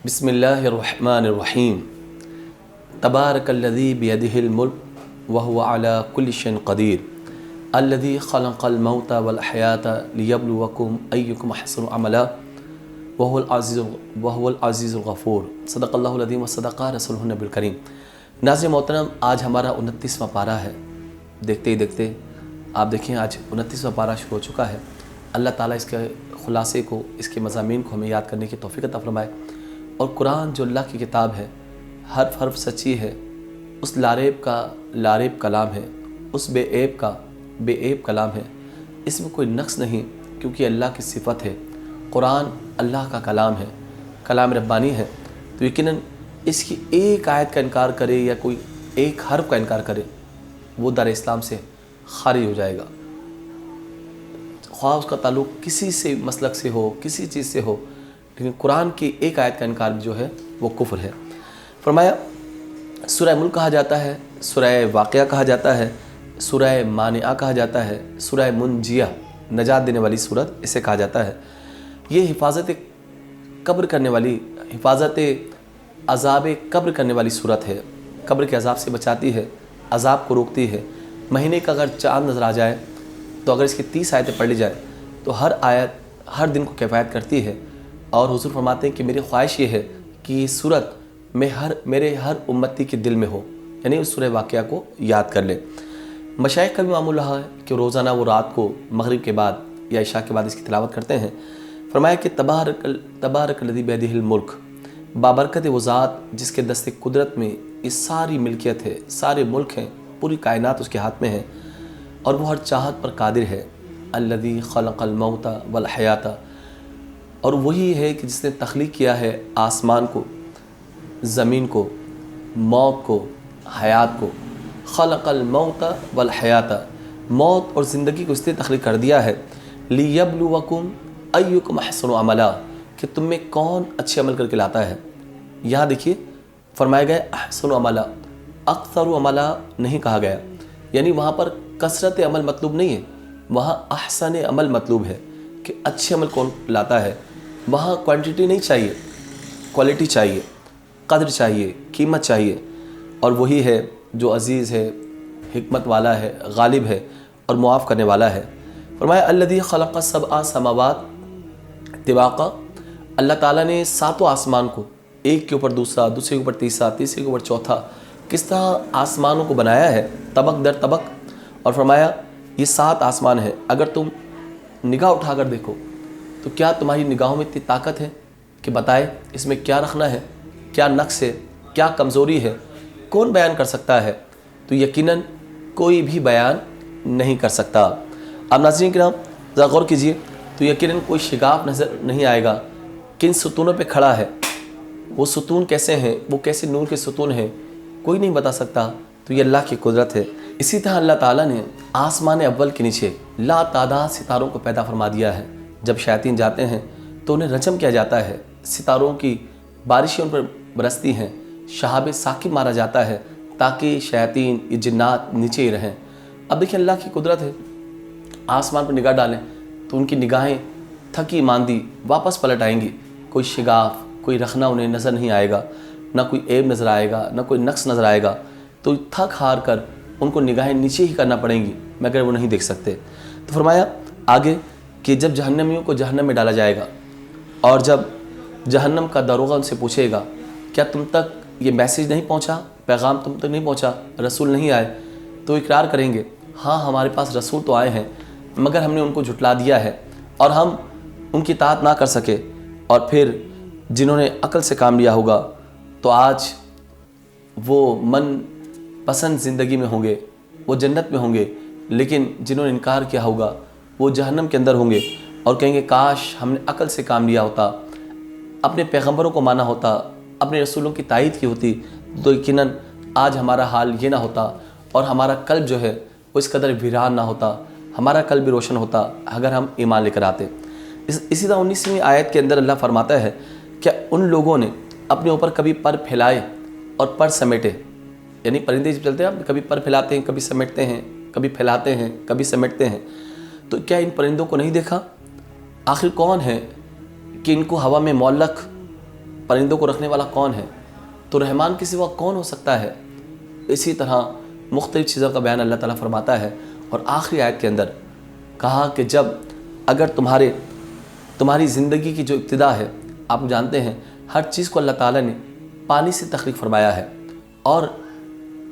بسم اللہ الرحمن الرحیم تبارک الذی بیدہ الملک وہو علی کل شیء قدیر الذی خلق الموت والحیاۃ لیبلوکم ایکم احسن عملا وہو العزیز الغفور صدق اللہ العظیم وصدق رسولہ النبی الکریم۔ ناظرین محترم، آج ہمارا 29واں پارہ ہے۔ دیکھتے ہی دیکھتے آپ دیکھیں آج 29واں پارہ شروع ہو چکا ہے۔ اللہ تعالیٰ اس کے خلاصے کو، اس کے مضامین کو ہمیں یاد کرنے کی توفیق عطا فرمائے، اور قرآن جو اللہ کی کتاب ہے، حرف حرف سچی ہے، اس لاریب کلام ہے، اس بے عیب کلام ہے، اس میں کوئی نقص نہیں، کیونکہ اللہ کی صفت ہے۔ قرآن اللہ کا کلام ہے، کلام ربانی ہے، تو یقیناً اس کی ایک آیت کا انکار کرے یا کوئی ایک حرف کا انکار کرے، وہ دار اسلام سے خارج ہو جائے گا، خواہ اس کا تعلق کسی سے مسلک سے ہو، کسی چیز سے ہو، لیکن قرآن کی ایک آیت کا انکار جو ہے وہ کفر ہے۔ فرمایا سورہ ملک کہا جاتا ہے، سورہ واقعہ کہا جاتا ہے، سورہ مانعہ کہا جاتا ہے، سورہ منجیہ نجات دینے والی سورت اسے کہا جاتا ہے۔ یہ حفاظت قبر کرنے والی، حفاظت عذاب قبر کرنے والی صورت ہے۔ قبر کے عذاب سے بچاتی ہے، عذاب کو روکتی ہے۔ مہینے کا اگر چاند نظر آ جائے تو اگر اس کی 30 آیتیں پڑھ لی جائیں تو ہر آیت ہر دن کو کفایت کرتی ہے، اور حضور فرماتے ہیں کہ میری خواہش یہ ہے کہ یہ صورت میرے ہر امتی کے دل میں ہو، یعنی اس سورہ واقعہ کو یاد کر لے۔ مشائخ کا بھی معمول رہا ہے کہ روزانہ وہ رات کو مغرب کے بعد یا عشاء کے بعد اس کی تلاوت کرتے ہیں۔ فرمایا کہ تبارک الذی بیدہ الملک، بابرکت وہ ذات جس کے دست قدرت میں یہ ساری ملکیت ہے، سارے ملک ہیں، پوری کائنات اس کے ہاتھ میں ہے، اور وہ ہر چاہت پر قادر ہے۔ الذی خلق الموت والحیاۃ، اور وہی ہے کہ جس نے تخلیق کیا ہے آسمان کو، زمین کو، موت کو، حیات کو۔ خلق الموت والحیاۃ، موت اور زندگی کو اس نے تخلیق کر دیا ہے۔ لیبلوکم ایکم احسن عملا، کہ تم میں کون اچھے عمل کر کے لاتا ہے۔ یہاں دیکھیے فرمایا گیا احسن عملا، اکثر عملا نہیں کہا گیا، یعنی وہاں پر کثرت عمل مطلوب نہیں ہے، وہاں احسن عمل مطلوب ہے کہ اچھے عمل کون لاتا ہے۔ وہاں کوانٹٹی نہیں چاہیے، کوالٹی چاہیے، قدر چاہیے، قیمت چاہیے، اور وہی ہے جو عزیز ہے، حکمت والا ہے، غالب ہے اور معاف کرنے والا ہے۔ فرمایا الذی خلق سبع سماوات طباقا، اللہ تعالیٰ نے 7 آسمان کو ایک کے اوپر دوسرا، دوسرے کے اوپر تیسرا، تیسرے کے اوپر چوتھا، کس طرح آسمانوں کو بنایا ہے طبق در طبق، اور فرمایا یہ 7 آسمان ہیں، اگر تم نگاہ اٹھا کر دیکھو تو کیا تمہاری نگاہوں میں اتنی طاقت ہے کہ بتائے اس میں کیا رکھنا ہے، کیا نقص ہے، کیا کمزوری ہے، کون بیان کر سکتا ہے؟ تو یقیناً کوئی بھی بیان نہیں کر سکتا۔ اب ناظرین کرام ذرا غور کیجئے تو یقیناً کوئی شگاف نظر نہیں آئے گا کن ستونوں پہ کھڑا ہے، وہ ستون کیسے ہیں، وہ کیسے نور کے ستون ہیں، کوئی نہیں بتا سکتا، تو یہ اللہ کی قدرت ہے۔ اسی طرح اللہ تعالیٰ نے آسمان اول کے نیچے لا تعداد ستاروں کو پیدا فرما دیا ہے۔ جب شیاطین جاتے ہیں تو انہیں رجم کیا جاتا ہے، ستاروں کی بارشیں ان پر برستی ہیں، شہاب ثاقب مارا جاتا ہے تاکہ شیاطین، یہ جنات نیچے ہی رہیں۔ اب دیکھیں اللہ کی قدرت ہے، آسمان پر نگاہ ڈالیں تو ان کی نگاہیں تھکی ماندی واپس پلٹ آئیں گی، کوئی شگاف، کوئی رخنا انہیں نظر نہیں آئے گا، نہ کوئی عیب نظر آئے گا، نہ کوئی نقص نظر آئے گا، تو تھک ہار کر ان کو نگاہیں نیچے ہی کرنا پڑیں گی مگر وہ نہیں دیکھ سکتے۔ تو فرمایا آگے کہ جب جہنمیوں کو جہنم میں ڈالا جائے گا، اور جب جہنم کا داروغہ ان سے پوچھے گا کیا تم تک یہ میسیج نہیں پہنچا، پیغام تم تک نہیں پہنچا، رسول نہیں آئے، تو اقرار کریں گے ہاں ہمارے پاس رسول تو آئے ہیں مگر ہم نے ان کو جھٹلا دیا ہے اور ہم ان کی اطاعت نہ کر سکے۔ اور پھر جنہوں نے عقل سے کام لیا ہوگا تو آج وہ من پسند زندگی میں ہوں گے، وہ جنت میں ہوں گے، لیکن جنہوں نے انکار کیا ہوگا وہ جہنم کے اندر ہوں گے اور کہیں گے کاش ہم نے عقل سے کام لیا ہوتا، اپنے پیغمبروں کو مانا ہوتا، اپنے رسولوں کی تائید کی ہوتی، تو یقیناً آج ہمارا حال یہ نہ ہوتا، اور ہمارا قلب جو ہے وہ اس قدر ویران نہ ہوتا، ہمارا قلب بھی روشن ہوتا اگر ہم ایمان لے کر آتے۔ اسی طرح 19ویں آیت کے اندر اللہ فرماتا ہے کہ ان لوگوں نے اپنے اوپر کبھی پر پھیلائے اور پر سمیٹے، یعنی پرندے جب چلتے ہیں کبھی پر پھیلاتے ہیں، کبھی سمیٹتے ہیں، کبھی پھیلاتے ہیں، کبھی سمیٹتے ہیں، تو کیا ان پرندوں کو نہیں دیکھا؟ آخر کون ہے کہ ان کو ہوا میں معلق پرندوں کو رکھنے والا کون ہے؟ تو رحمان کے سوا کون ہو سکتا ہے؟ اسی طرح مختلف چیزوں کا بیان اللہ تعالیٰ فرماتا ہے، اور آخری آیت کے اندر کہا کہ جب اگر تمہاری زندگی کی جو ابتدا ہے، آپ جانتے ہیں ہر چیز کو اللہ تعالیٰ نے پانی سے تخلیق فرمایا ہے، اور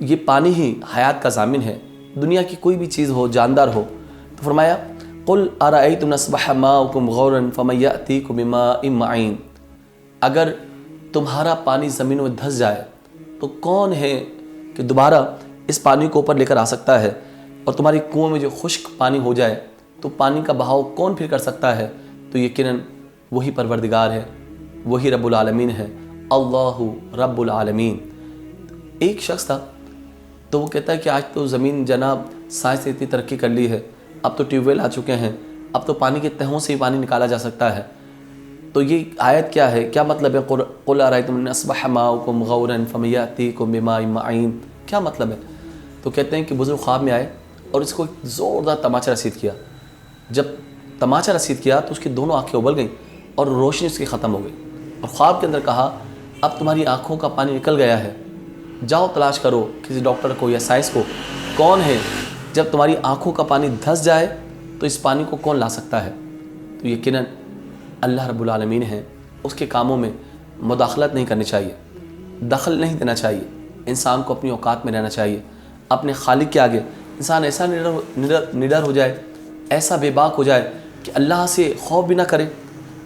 یہ پانی ہی حیات کا ضامن ہے، دنیا کی کوئی بھی چیز ہو، جاندار ہو۔ تو فرمایا قُلْ أَرَأَيْتُمْ نَصْبَحَ مَاؤُكُمْ غَوْرًا فَمَن يَأْتِيكُم بِمَاءٍ مَّعِينٍ، اگر تمہارا پانی زمین میں دھس جائے تو کون ہے کہ دوبارہ اس پانی کو اوپر لے کر آ سکتا ہے؟ اور تمہاری کنویں میں جو خشک پانی ہو جائے تو پانی کا بہاؤ کون پھر کر سکتا ہے؟ تو یقیناً وہی پروردگار ہے، وہی رب العالمین ہے، اللہ رب العالمین۔ ایک شخص تھا تو وہ کہتا ہے کہ آج تو زمین جناب سائنس نے اتنی ترقی کر لی ہے، اب تو ٹیوب ویل آ چکے ہیں، اب تو پانی کے تہوں سے ہی پانی نکالا جا سکتا ہے۔ تو یہ آیت کیا ہے، کیا مطلب ہے؟ قُلْ أَرَأَيْتُمْ إِنْ أَصْبَحَ مَاؤُكُمْ غَوْرًا فَمَن يَأْتِيكُم بِمَاءٍ مَّعِينٍ، کیا مطلب ہے؟ تو کہتے ہیں کہ بزرگ خواب میں آئے اور اس کو ایک زوردار تماچا رسید کیا۔ جب تماچا رسید کیا تو اس کی دونوں آنکھیں ابل گئیں اور روشنی اس کی ختم ہو گئی، اور خواب کے اندر کہا اب تمہاری آنکھوں کا پانی نکل گیا ہے، جاؤ تلاش کرو کسی ڈاکٹر کو یا سائنس کو، کون ہے جب تمہاری آنکھوں کا پانی دھس جائے تو اس پانی کو کون لا سکتا ہے؟ تو یقیناً اللہ رب العالمین ہے، اس کے کاموں میں مداخلت نہیں کرنی چاہیے، دخل نہیں دینا چاہیے، انسان کو اپنی اوقات میں رہنا چاہیے، اپنے خالق کے آگے انسان ایسا نڈر ہو جائے، ایسا بے باک ہو جائے کہ اللہ سے خوف بھی نہ کرے۔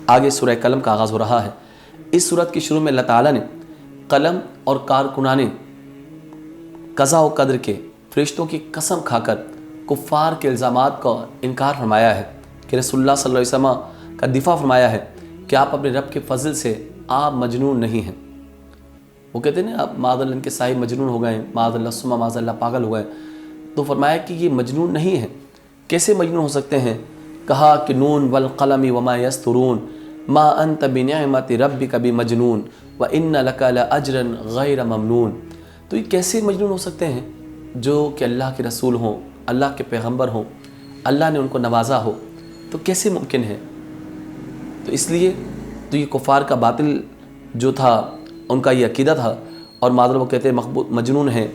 آگے سورہ قلم کا آغاز ہو رہا ہے۔ اس سورت کی شروع میں اللہ تعالیٰ نے قلم اور کارکنان قضاء و قدر کے فرشتوں کی قسم کھا کر کفار کے الزامات کا انکار فرمایا ہے کہ رسول اللہ صلی اللہ علیہ وسلم کا دفاع فرمایا ہے کہ آپ اپنے رب کے فضل سے آپ مجنون نہیں ہیں۔ وہ کہتے ہیں نا آپ معاذ اللہ ان کے صاحب مجنون ہو گئے ہیں، معاذ اللہ ثم معاذ اللہ پاگل ہو گئے، تو فرمایا کہ یہ مجنون نہیں ہیں۔ کیسے مجنون ہو سکتے ہیں؟ کہا کہ نون والقلم وما یسطرون ما انت بنعمت ربک بمجنون وان لک لاجرا غیر ممنون۔ تو یہ کیسے مجنون ہو سکتے ہیں جو کہ اللہ کے رسول ہوں، اللہ کے پیغمبر ہوں، اللہ نے ان کو نوازا ہو، تو کیسے ممکن ہے؟ تو اس لیے تو یہ کفار کا باطل جو تھا، ان کا یہ عقیدہ تھا، اور معاذ اللہ وہ کہتے ہیں مجنون ہیں،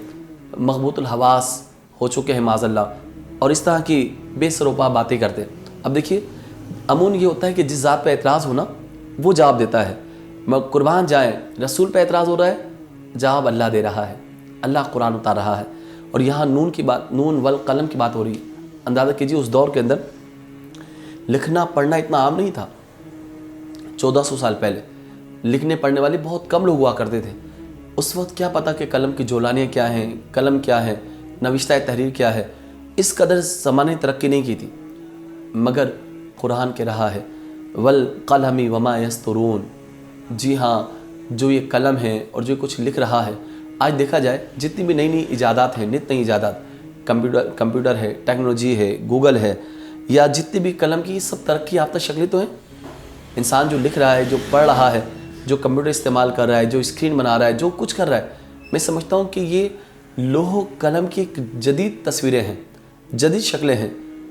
مغبوط الحواس ہو چکے ہیں معاذ اللہ، اور اس طرح کی بے سروپا باتیں کرتے ہیں۔ اب دیکھیے امون یہ ہوتا ہے کہ جس ذات پہ اعتراض ہونا وہ جواب دیتا ہے، قربان جائیں رسول پہ اعتراض ہو رہا ہے، جواب اللہ دے رہا ہے، اللہ قرآن اتار رہا ہے۔ اور یہاں نون کی بات، نون والقلم کی بات ہو رہی ہے۔ اندازہ کیجیے اس دور کے اندر لکھنا پڑھنا اتنا عام نہیں تھا، 1400 سال پہلے لکھنے پڑھنے والے بہت کم لوگ ہوا کرتے تھے۔ اس وقت کیا پتہ کہ قلم کی جولانیاں کیا ہیں، قلم کیا ہے، نوشتہ تحریر کیا ہے، اس قدر زمانے نے ترقی نہیں کی تھی، مگر قرآن کہہ رہا ہے والقلم وما یسطرون۔ جی ہاں، جو یہ قلم ہے اور جو کچھ لکھ رہا ہے، آج دیکھا جائے جتنی بھی نئی نئی ایجادات ہیں، نئی ایجادات، کمپیوٹر ہے، ٹیکنالوجی ہے، گوگل ہے، یا جتنی بھی قلم کی سب ترقی یافتہ شکلیں تو ہیں۔ انسان جو لکھ رہا ہے، جو پڑھ رہا ہے، جو کمپیوٹر استعمال کر رہا ہے، جو اسکرین بنا رہا ہے، جو کچھ کر رہا ہے، میں سمجھتا ہوں کہ یہ لوح و قلم کی ایک جدید تصویریں ہیں، جدید شکلیں ہیں۔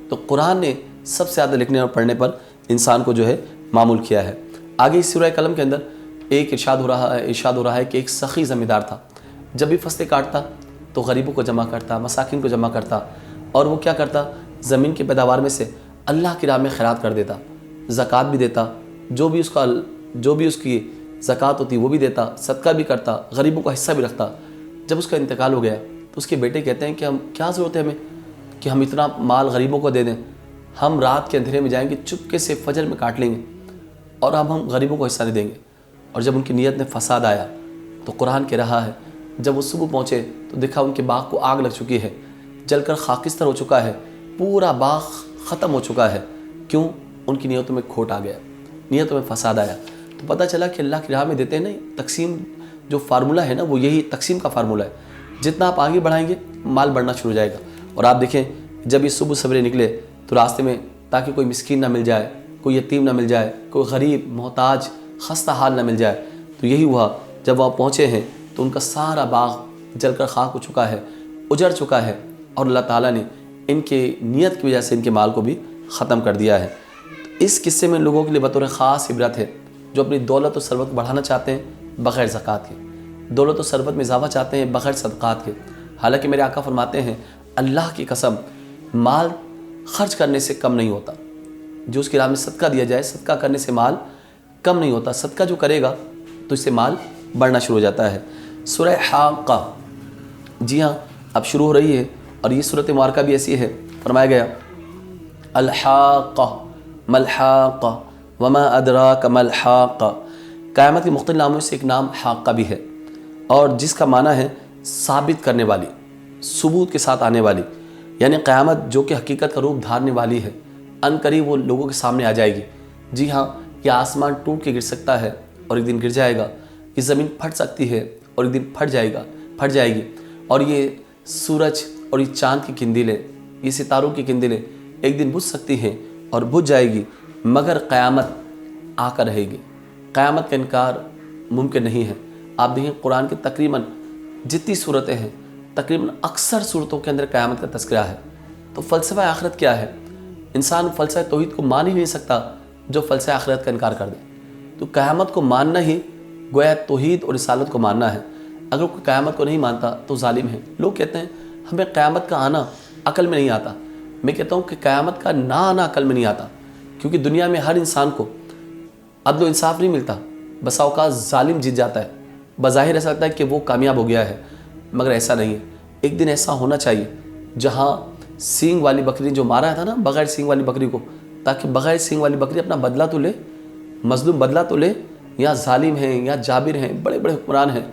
تو قرآن نے سب سے زیادہ لکھنے اور پڑھنے پر انسان کو جو ہے معمول کیا ہے۔ آگے اس سورہ قلم کے اندر ایک ارشاد ہو رہا ہے کہ ایک سخی زمیندار تھا، جب بھی فصلیں کاٹتا تو غریبوں کو جمع کرتا، مساکین کو جمع کرتا، اور وہ کیا کرتا، زمین کی پیداوار میں سے اللہ کی راہ میں خیرات کر دیتا، زکوٰۃ بھی دیتا، جو بھی اس کی زکوٰۃ ہوتی وہ بھی دیتا، صدقہ بھی کرتا، غریبوں کا حصہ بھی رکھتا۔ جب اس کا انتقال ہو گیا تو اس کے بیٹے کہتے ہیں کہ ہم کیا ضرورت ہے ہمیں کہ ہم اتنا مال غریبوں کو دے دیں، ہم رات کے اندھیرے میں جائیں گے، چپکے سے فجر میں کاٹ لیں گے اور اب ہم غریبوں کو حصہ نہیں دیں گے۔ اور جب ان کی نیت میں فساد آیا تو قرآن کہہ رہا ہے جب وہ صبح پہنچے تو دیکھا ان کے باغ کو آگ لگ چکی ہے، جل کر خاکستر ہو چکا ہے، پورا باغ ختم ہو چکا ہے۔ کیوں؟ ان کی نیتوں میں کھوٹ آ گیا، نیتوں میں فساد آیا۔ تو پتہ چلا کہ اللہ کی راہ میں دیتے ہیں نا، تقسیم جو فارمولہ ہے نا، وہ یہی تقسیم کا فارمولہ ہے۔ جتنا آپ آگے بڑھائیں گے مال بڑھنا شروع ہو جائے گا۔ اور آپ دیکھیں جب یہ صبح سویرے نکلے تو راستے میں تاکہ کوئی مسکین نہ مل جائے، کوئی یتیم نہ مل جائے، کوئی غریب محتاج خستہ حال نہ مل جائے، تو یہی ہوا جب وہاں پہنچے ہیں تو ان کا سارا باغ جل کر خاک ہو چکا ہے، اجڑ چکا ہے، اور اللہ تعالیٰ نے ان کے نیت کی وجہ سے ان کے مال کو بھی ختم کر دیا ہے۔ اس قصے میں لوگوں کے لیے بطور خاص عبرت ہے جو اپنی دولت و ثروت کو بڑھانا چاہتے ہیں بغیر زکوٰۃ کے، دولت و ثروت میں اضافہ چاہتے ہیں بغیر صدقات کے۔ حالانکہ میرے آقا فرماتے ہیں اللہ کی قسم مال خرچ کرنے سے کم نہیں ہوتا، جو اس کی راہ میں صدقہ دیا جائے، صدقہ کرنے سے مال کم نہیں ہوتا، صدقہ جو کرے گا تو اس سے مال بڑھنا شروع ہو جاتا ہے۔ سورہ حاقہ، جی ہاں اب شروع ہو رہی ہے، اور یہ صورت مبارکہ بھی ایسی ہے، فرمایا گیا الحاقہ ملحاقہ وما ادراک ملحاقہ۔ قیامت کے مختلف ناموں سے ایک نام حاقہ بھی ہے، اور جس کا معنی ہے ثابت کرنے والی، ثبوت کے ساتھ آنے والی، یعنی قیامت جو کہ حقیقت کا روپ دھارنے والی ہے، ان قریب وہ لوگوں کے سامنے آ جائے گی۔ جی ہاں، یہ آسمان ٹوٹ کے گر سکتا ہے اور ایک دن گر جائے گا، یہ زمین پھٹ سکتی ہے اور ایک دن پھٹ جائے گی، اور یہ سورج اور یہ چاند کی قندیلیں، یہ ستاروں کی قندیلیں ایک دن بجھ سکتی ہیں اور بجھ جائے گی، مگر قیامت آ کر رہے گی۔ قیامت کا انکار ممکن نہیں ہے۔ آپ دیکھیں قرآن کی تقریباً جتنی صورتیں ہیں، تقریباً اکثر صورتوں کے اندر قیامت کا تذکرہ ہے۔ تو فلسفہ آخرت کیا ہے؟ انسان فلسفہ توحید کو مان ہی نہیں سکتا جو فلسفہ آخرت کا انکار کر دے۔ تو قیامت کو ماننا ہی گویا توحید اور رسالت کو ماننا ہے۔ اگر کوئی قیامت کو نہیں مانتا تو ظالم ہے۔ لوگ کہتے ہیں ہمیں قیامت کا آنا عقل میں نہیں آتا۔ میں کہتا ہوں کہ قیامت کا نہ آنا عقل میں نہیں آتا، کیونکہ دنیا میں ہر انسان کو عدل و انصاف نہیں ملتا، بسا اوقات ظالم جیت جاتا ہے، بظاہر ایسا لگتا ہے کہ وہ کامیاب ہو گیا ہے، مگر ایسا نہیں ہے۔ ایک دن ایسا ہونا چاہیے جہاں سینگ والی بکری جو مارا تھا نا بغیر سینگ والی بکری کو، تاکہ بغیر سینگ والی بکری اپنا بدلہ تو لے، مظلوم بدلہ تو لے۔ یا ظالم ہیں یا جابر ہیں، بڑے بڑے حکمران ہیں،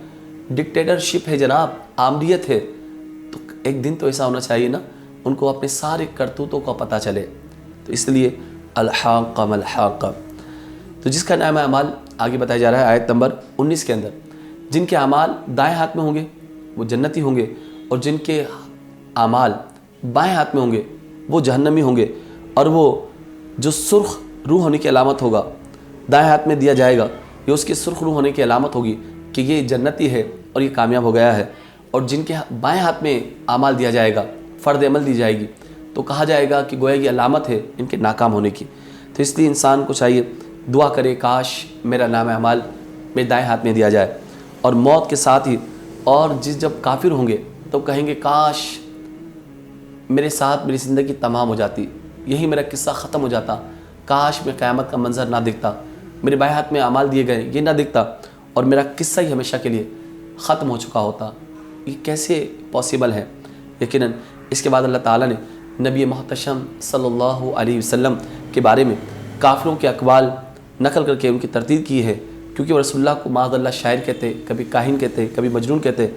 ڈکٹیٹرشپ ہے جناب، آمریت ہے، تو ایک دن تو ایسا ہونا چاہیے نا ان کو اپنے سارے کرتوتوں کا پتہ چلے۔ تو اس لیے الحاقہ ملحاقہ۔ تو جس کا نام اعمال آگے بتایا جا رہا ہے آیت نمبر 19 کے اندر، جن کے اعمال دائیں ہاتھ میں ہوں گے وہ جنتی ہوں گے، اور جن کے اعمال بائیں ہاتھ میں ہوں گے وہ جہنمی ہوں گے۔ اور وہ جو سرخ روح ہونے کی علامت ہوگا دائیں ہاتھ میں دیا جائے گا، یہ اس کی سرخ روح ہونے کی علامت ہوگی کہ یہ جنتی ہے اور یہ کامیاب ہو گیا ہے۔ اور جن کے بائیں ہاتھ میں اعمال دیا جائے گا، فرد عمل دی جائے گی، تو کہا جائے گا کہ گویا یہ علامت ہے ان کے ناکام ہونے کی۔ تو اس لیے انسان کو چاہیے دعا کرے کاش میرا نام اعمال میرے دائیں ہاتھ میں دیا جائے، اور موت کے ساتھ ہی اور جب کافر ہوں گے تو کہیں گے کاش میرے ساتھ میری زندگی تمام ہو جاتی، یہی میرا قصہ ختم ہو جاتا، کاش میں قیامت کا منظر نہ دکھتا، میرے بائیں ہاتھ میں اعمال دیے گئے یہ نہ دکھتا، اور میرا قصہ ہی ہمیشہ کے لیے ختم ہو چکا ہوتا۔ یہ کیسے پاسبل ہے؟ یقیناً اس کے بعد اللہ تعالیٰ نے نبی محتشم صلی اللہ علیہ وسلم کے بارے میں کافروں کے اقوال نقل کر کے ان کی تردید کی ہے، کیونکہ وہ رسول اللہ کو معاذ اللہ شاعر کہتے، کبھی کاہن کہتے، کبھی مجنون کہتے۔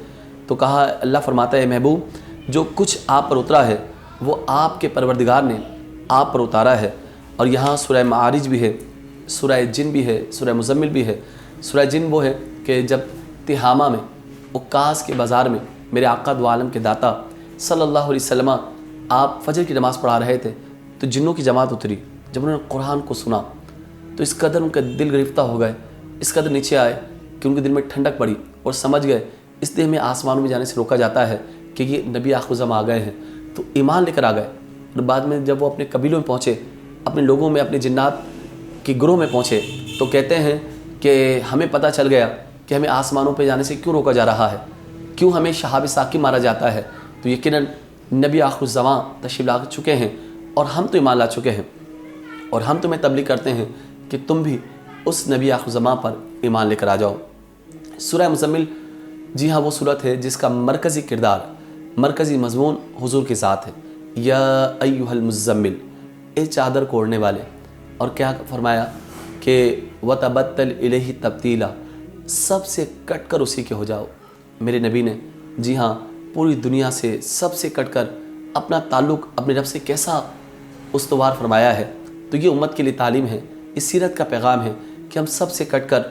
تو کہا اللہ فرماتا ہے محبوب جو کچھ آپ پر اترا ہے وہ آپ کے پروردگار نے آپ پر اتارا ہے۔ اور یہاں سورہ معارج بھی ہے، سورہ جن بھی ہے، سورہ مزمل بھی ہے۔ سورہ جن وہ ہے کہ جب تہامہ میں عکاظ کے بازار میں میرے آقا دو عالم کے داتا صلی اللہ علیہ وسلم آپ فجر کی نماز پڑھا رہے تھے تو جنوں کی جماعت اتری۔ جب انہوں نے قرآن کو سنا تو اس قدر ان کا دل گرفتہ ہو گئے، اس قدر نیچے آئے کہ ان کے دل میں ٹھنڈک پڑی، اور سمجھ گئے اس لیے ہمیں آسمانوں میں جانے سے روکا جاتا ہے کہ یہ نبی آخر الزماں آ گئے ہیں، تو ایمان لے کر آ گئے۔ اور بعد میں جب وہ اپنے قبیلوں میں پہنچے، اپنے لوگوں میں، اپنے جنات کے گروہ میں پہنچے، تو کہتے ہیں کہ ہمیں پتہ چل گیا کہ ہمیں آسمانوں پہ جانے سے کیوں روکا جا رہا ہے، کیوں ہمیں شہاب ثاقب مارا جاتا ہے۔ تو یقیناً نبی آخر الزماں تشریف لا چکے ہیں، اور ہم تو ایمان لا چکے ہیں، اور ہم تمہیں تبلیغ کرتے ہیں کہ تم بھی اس نبی آخر الزماں پر ایمان لے کر آ جاؤ۔ سورہ مزمل، جی ہاں وہ صورت ہے جس کا مرکزی کردار، مرکزی مضمون حضور کی ذات ہے۔ یا ایھا المزمل، اے چادر کو اوڑھنے والے۔ اور کیا فرمایا کہ وتبتل الیہ تبتیلا، سب سے کٹ کر اسی کے ہو جاؤ۔ میرے نبی نے جی ہاں پوری دنیا سے سب سے کٹ کر اپنا تعلق اپنے رب سے کیسا استوار فرمایا ہے۔ تو یہ امت کے لیے تعلیم ہے، اس سیرت کا پیغام ہے کہ ہم سب سے کٹ کر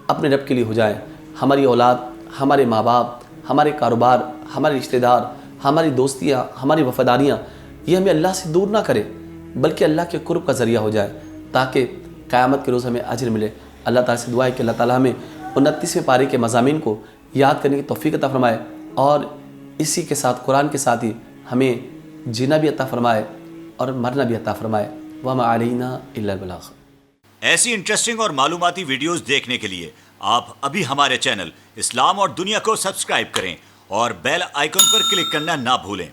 اپنے رب کے لیے ہو جائیں۔ ہماری اولاد، ہمارے ماں باپ، ہمارے کاروبار، ہمارے رشتہ دار، ہماری دوستیاں، ہماری وفاداریاں، یہ ہمیں اللہ سے دور نہ کرے بلکہ اللہ کے قرب کا ذریعہ ہو جائے، تاکہ قیامت کے روز ہمیں اجر ملے۔ اللہ تعالیٰ سے دعا ہے کہ اللہ تعالیٰ ہمیں 29ویں پارے کے مضامین کو یاد کرنے کی توفیق عطا فرمائے، اور اسی کے ساتھ قرآن کے ساتھ ہی ہمیں جینا بھی عطا فرمائے اور مرنا بھی عطا فرمائے۔ وما علینا الا البلاغ۔ ایسی انٹرسٹنگ اور معلوماتی ویڈیوز دیکھنے کے لیے آپ ابھی ہمارے چینل اسلام اور دنیا کو سبسکرائب کریں اور بیل آئیکن پر کلک کرنا نہ بھولیں۔